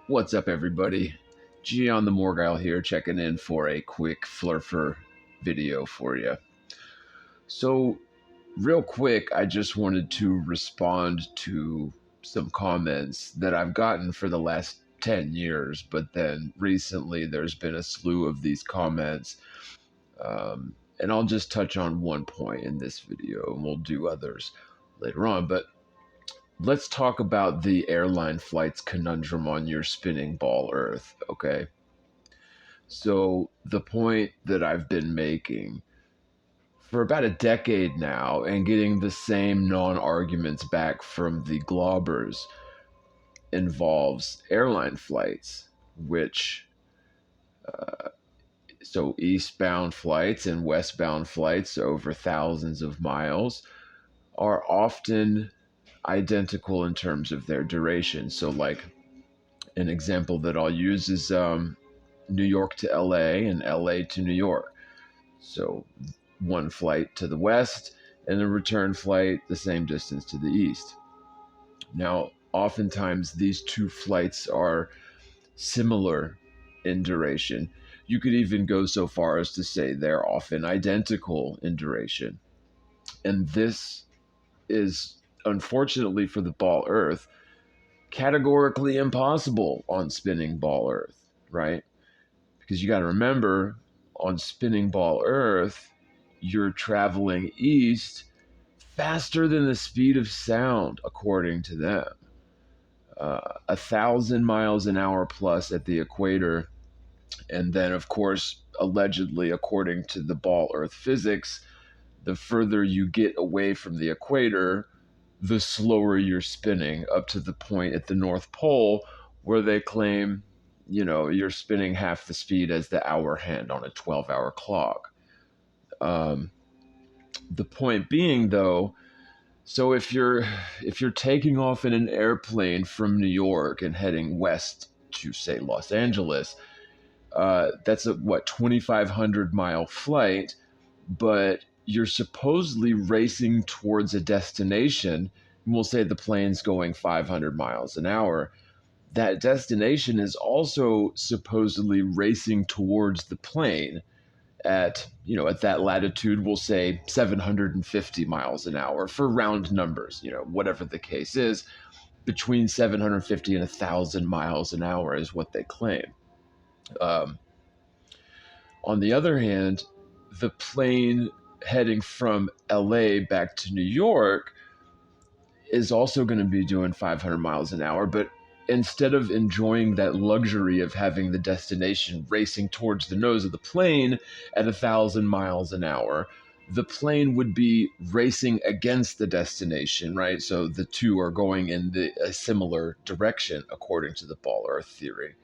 What's up, everybody? G on the Morgile here, checking in for a quick flurfer video for you. So, real quick, I just wanted to respond to some comments that I've gotten for the last 10 years, but then recently there's been a slew of these comments. And I'll just touch on one point in this video, and we'll do others later on. But let's talk about the airline flights conundrum on your spinning ball Earth, okay? So, the point that I've been making for about a decade now and getting the same non arguments back from the globbers involves airline flights, which, so eastbound flights and westbound flights over thousands of miles are often identical in terms of their duration. So, like, an example that I'll use is New York to LA and LA to New York. So one flight to the west and a return flight the same distance to the east. Now, oftentimes these two flights are similar in duration. You could even go so far as to say they're often identical in duration. And this is, unfortunately for the ball Earth, categorically impossible on spinning ball Earth, right? Because you got to remember, on spinning ball Earth, you're traveling east faster than the speed of sound, according to them. 1,000 miles an hour plus at the equator. And then, of course, allegedly, according to the ball Earth physics, the further you get away from the equator, the slower you're spinning, up to the point at the North Pole where they claim, you're spinning half the speed as the hour hand on a 12-hour clock. The point being, though, so if you're taking off in an airplane from New York and heading west to, say, Los Angeles, that's a 2,500-mile flight, but you're supposedly racing towards a destination. And we'll say the plane's going 500 miles an hour. That destination is also supposedly racing towards the plane at that latitude. We'll say 750 miles an hour for round numbers, whatever the case is. Between 750 and 1,000 miles an hour is what they claim. On the other hand, the plane heading from LA back to New York is also going to be doing 500 miles an hour, but instead of enjoying that luxury of having the destination racing towards the nose of the plane at 1,000 miles an hour, the plane would be racing against the destination, right? So the two are going in a similar direction, according to the ball Earth theory.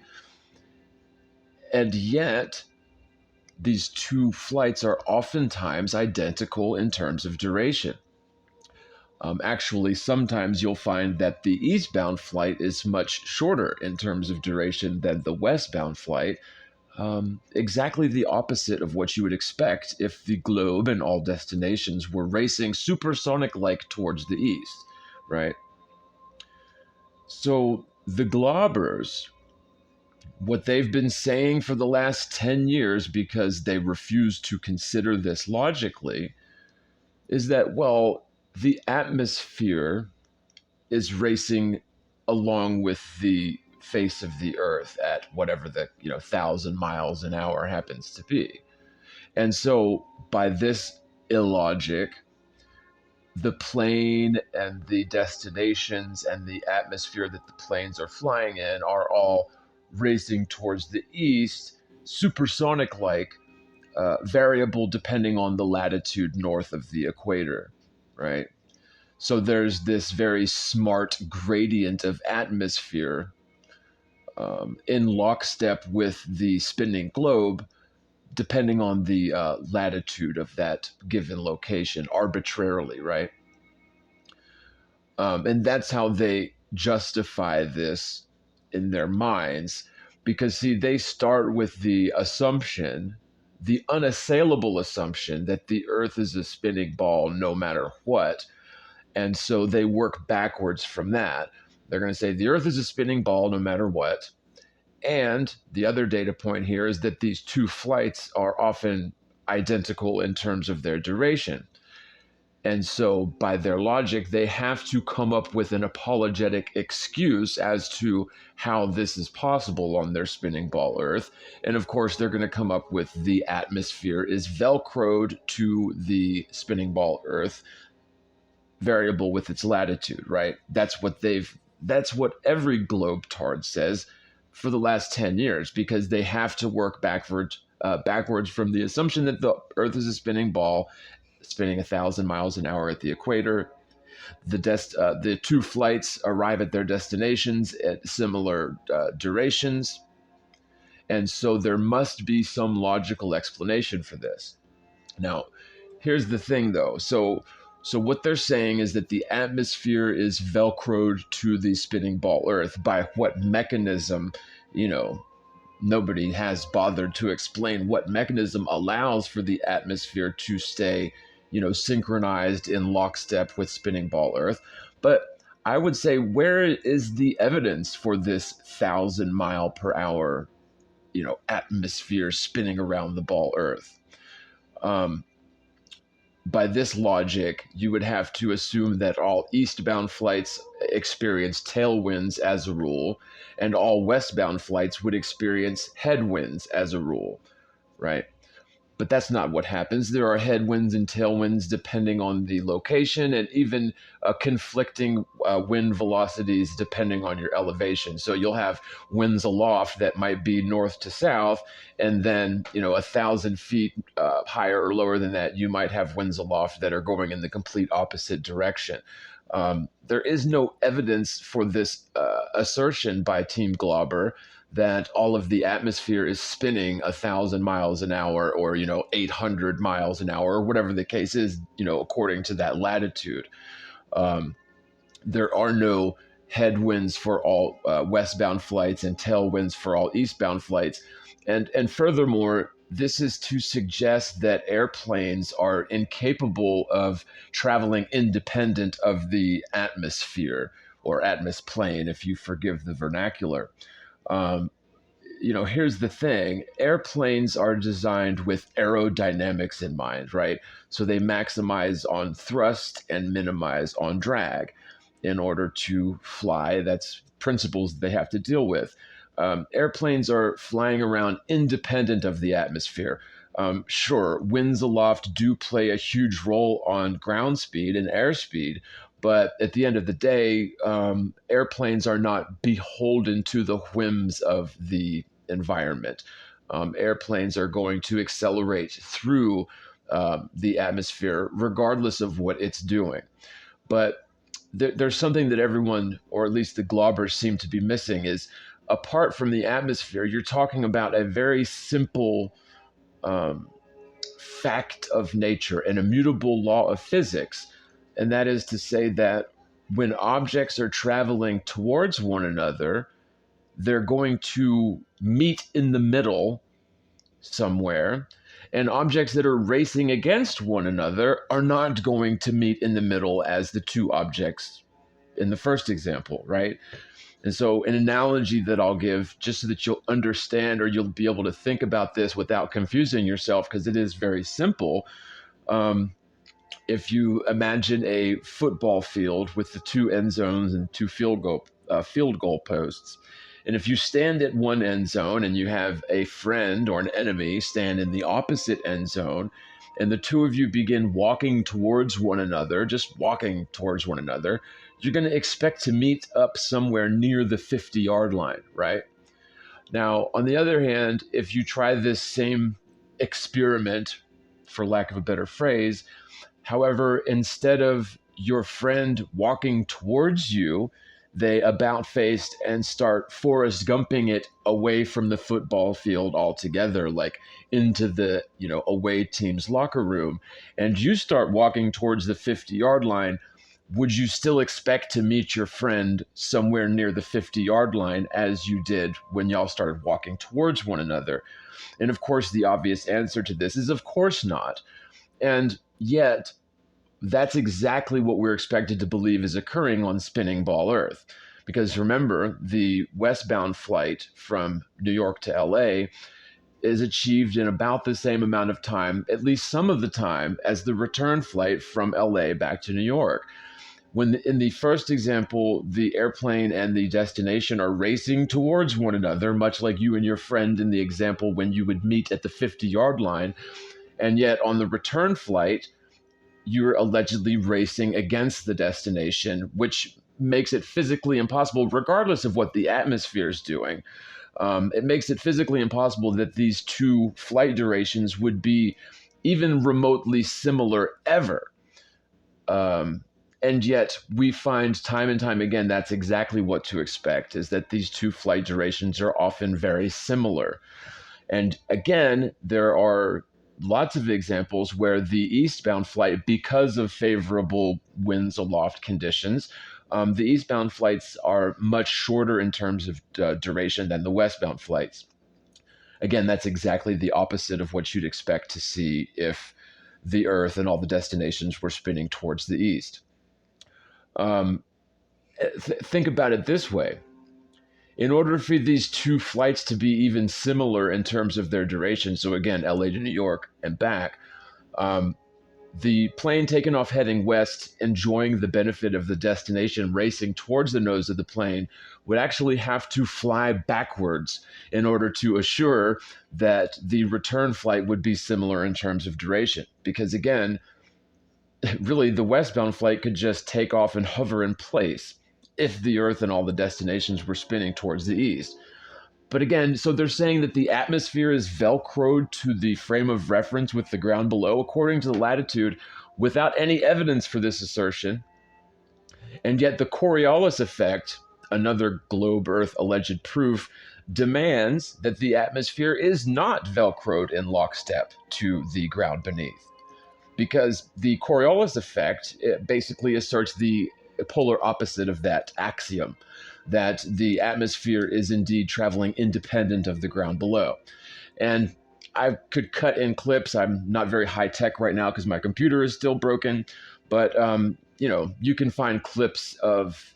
And yet, these two flights are oftentimes identical in terms of duration. Actually, sometimes you'll find that the eastbound flight is much shorter in terms of duration than the westbound flight. Exactly the opposite of what you would expect if the globe and all destinations were racing supersonic-like towards the east, right? So the globbers, what they've been saying for the last 10 years, because they refuse to consider this logically, is that, well, the atmosphere is racing along with the face of the Earth at whatever the 1,000 miles an hour happens to be. And so by this illogic, the plane and the destinations and the atmosphere that the planes are flying in are all racing towards the east, supersonic-like, variable depending on the latitude north of the equator, right? So there's this very smart gradient of atmosphere in lockstep with the spinning globe, depending on the latitude of that given location arbitrarily, right? And that's how they justify this in their minds, because, see, they start with the assumption, the unassailable assumption, that the Earth is a spinning ball no matter what. And so they work backwards from that. They're going to say the Earth is a spinning ball no matter what. And the other data point here is that these two flights are often identical in terms of their duration. And so, by their logic, they have to come up with an apologetic excuse as to how this is possible on their spinning ball Earth. And of course, they're going to come up with the atmosphere is velcroed to the spinning ball Earth, variable with its latitude, right? That's what every globetard says for the last 10 years, because they have to work backwards from the assumption that the Earth is a spinning ball spinning 1,000 miles an hour at the equator. The two flights arrive at their destinations at similar durations, and so there must be some logical explanation for this. Now, here's the thing, though. So what they're saying is that the atmosphere is velcroed to the spinning ball Earth. By what mechanism? You know, nobody has bothered to explain what mechanism allows for the atmosphere to stay, synchronized in lockstep with spinning ball Earth. But I would say, where is the evidence for this 1,000 mile per hour, atmosphere spinning around the ball Earth? Um, by this logic, you would have to assume that all eastbound flights experience tailwinds as a rule, and all westbound flights would experience headwinds as a rule, right? But that's not what happens. There are headwinds and tailwinds depending on the location, and even conflicting wind velocities depending on your elevation. So you'll have winds aloft that might be north to south, and then 1,000 feet higher or lower than that, you might have winds aloft that are going in the complete opposite direction. There is no evidence for this assertion by Team Glauber that all of the atmosphere is spinning 1,000 miles an hour, or 800 miles an hour, or whatever the case is, according to that latitude. Um, there are no headwinds for all westbound flights and tailwinds for all eastbound flights, and furthermore, this is to suggest that airplanes are incapable of traveling independent of the atmosphere, or atmosplane, if you forgive the vernacular. Um, Here's the thing: airplanes are designed with aerodynamics in mind, right? So they maximize on thrust and minimize on drag in order to fly. That's principles they have to deal with. Airplanes are flying around independent of the atmosphere. Sure, winds aloft do play a huge role on ground speed and airspeed, but at the end of the day, airplanes are not beholden to the whims of the environment. Airplanes are going to accelerate through the atmosphere regardless of what it's doing. But there's something that everyone, or at least the Glaubers, seem to be missing: is apart from the atmosphere, you're talking about a very simple um, fact of nature, an immutable law of physics. And that is to say that when objects are traveling towards one another, they're going to meet in the middle somewhere. And objects that are racing against one another are not going to meet in the middle as the two objects in the first example, right? And so, an analogy that I'll give, just so that you'll understand, or you'll be able to think about this without confusing yourself, because it is very simple. Um, if you imagine a football field with the two end zones and two field goal posts, and if you stand at one end zone and you have a friend or an enemy stand in the opposite end zone, and the two of you begin walking towards one another, just walking towards one another, you're going to expect to meet up somewhere near the 50-yard line, right? Now, on the other hand, if you try this same experiment, for lack of a better phrase, however, instead of your friend walking towards you, they about faced and start Forrest Gumping it away from the football field altogether, like into the away team's locker room, and you start walking towards the 50-yard line. Would you still expect to meet your friend somewhere near the 50-yard line as you did when y'all started walking towards one another? And of course, the obvious answer to this is of course not. And yet, that's exactly what we're expected to believe is occurring on spinning ball Earth. Because remember, the westbound flight from New York to LA is achieved in about the same amount of time, at least some of the time, as the return flight from LA back to New York. When in the first example, the airplane and the destination are racing towards one another, much like you and your friend in the example when you would meet at the 50-yard line, and yet on the return flight, you're allegedly racing against the destination, which makes it physically impossible, regardless of what the atmosphere is doing. It makes it physically impossible that these two flight durations would be even remotely similar ever. Um, and yet we find time and time again that's exactly what to expect, is that these two flight durations are often very similar. And again, there are lots of examples where the eastbound flight, because of favorable winds aloft conditions, the eastbound flights are much shorter in terms of duration than the westbound flights. Again, that's exactly the opposite of what you'd expect to see if the Earth and all the destinations were spinning towards the east. Um, think about it this way. In order for these two flights to be even similar in terms of their duration, so again, LA to New York and back, um, the plane taking off heading west, enjoying the benefit of the destination, racing towards the nose of the plane, would actually have to fly backwards in order to assure that the return flight would be similar in terms of duration. Because again, really, the westbound flight could just take off and hover in place if the Earth and all the destinations were spinning towards the east. But again, so they're saying that the atmosphere is velcroed to the frame of reference with the ground below, according to the latitude, without any evidence for this assertion. And yet the Coriolis effect, another globe Earth alleged proof, demands that the atmosphere is not velcroed in lockstep to the ground beneath. Because the Coriolis effect, it basically asserts the polar opposite of that axiom, that the atmosphere is indeed traveling independent of the ground below. And I could cut in clips. I'm not very high tech right now because my computer is still broken, but you can find clips of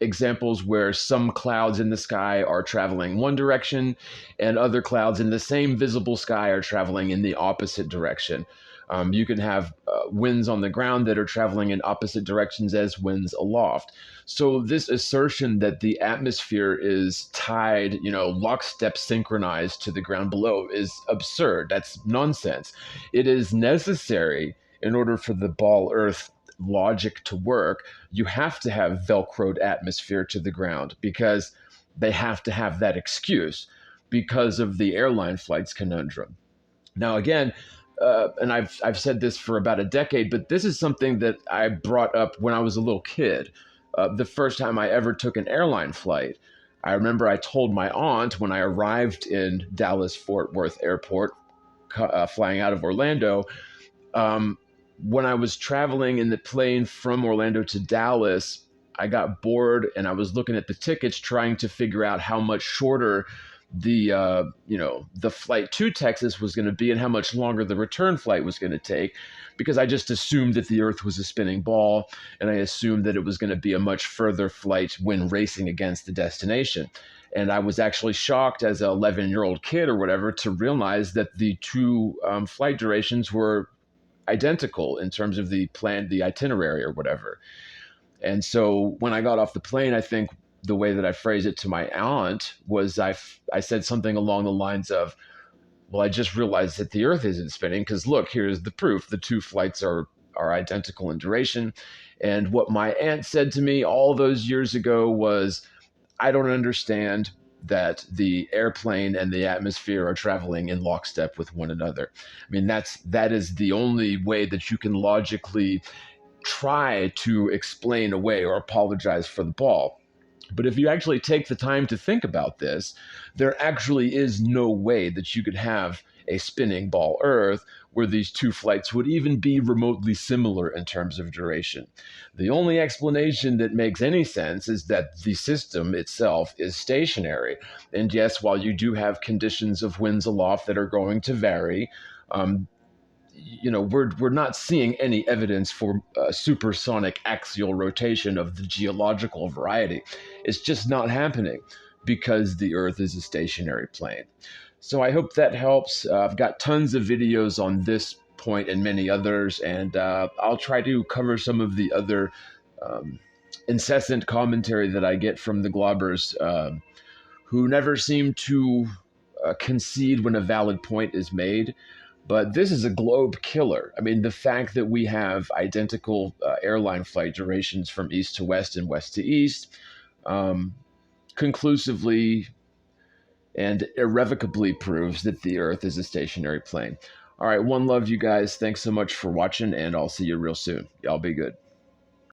examples where some clouds in the sky are traveling one direction and other clouds in the same visible sky are traveling in the opposite direction. You can have winds on the ground that are traveling in opposite directions as winds aloft. So this assertion that the atmosphere is tied, lockstep synchronized to the ground below is absurd. That's nonsense. It is necessary in order for the ball Earth logic to work. You have to have velcroed atmosphere to the ground because they have to have that excuse because of the airline flights conundrum. Now, again, and I've said this for about a decade, but this is something that I brought up when I was a little kid. The first time I ever took an airline flight, I remember I told my aunt when I arrived in Dallas Fort Worth Airport, flying out of Orlando. Um, when I was traveling in the plane from Orlando to Dallas, I got bored and I was looking at the tickets, trying to figure out how much shorter the flight to Texas was going to be and how much longer the return flight was going to take, because I just assumed that the Earth was a spinning ball and I assumed that it was going to be a much further flight when racing against the destination. And I was actually shocked as an 11-year-old kid or whatever to realize that the two flight durations were identical in terms of the itinerary or whatever. And so when I got off the plane, I think the way that I phrased it to my aunt was I said something along the lines of, well, I just realized that the Earth isn't spinning because look, here's the proof. The two flights are identical in duration. And what my aunt said to me all those years ago was, I don't understand that the airplane and the atmosphere are traveling in lockstep with one another. I mean, that is the only way that you can logically try to explain away or apologize for the ball. But if you actually take the time to think about this, there actually is no way that you could have a spinning ball Earth where these two flights would even be remotely similar in terms of duration. The only explanation that makes any sense is that the system itself is stationary. And yes, while you do have conditions of winds aloft that are going to vary, um, we're not seeing any evidence for supersonic axial rotation of the geological variety. It's just not happening because the Earth is a stationary plane. So I hope that helps. I've got tons of videos on this point and many others, and I'll try to cover some of the other um, incessant commentary that I get from the globbers, who never seem to concede when a valid point is made. But this is a globe killer. I mean, the fact that we have identical airline flight durations from east to west and west to east um, conclusively and irrevocably proves that the Earth is a stationary plane. All right, one love, you guys. Thanks so much for watching, and I'll see you real soon. Y'all be good.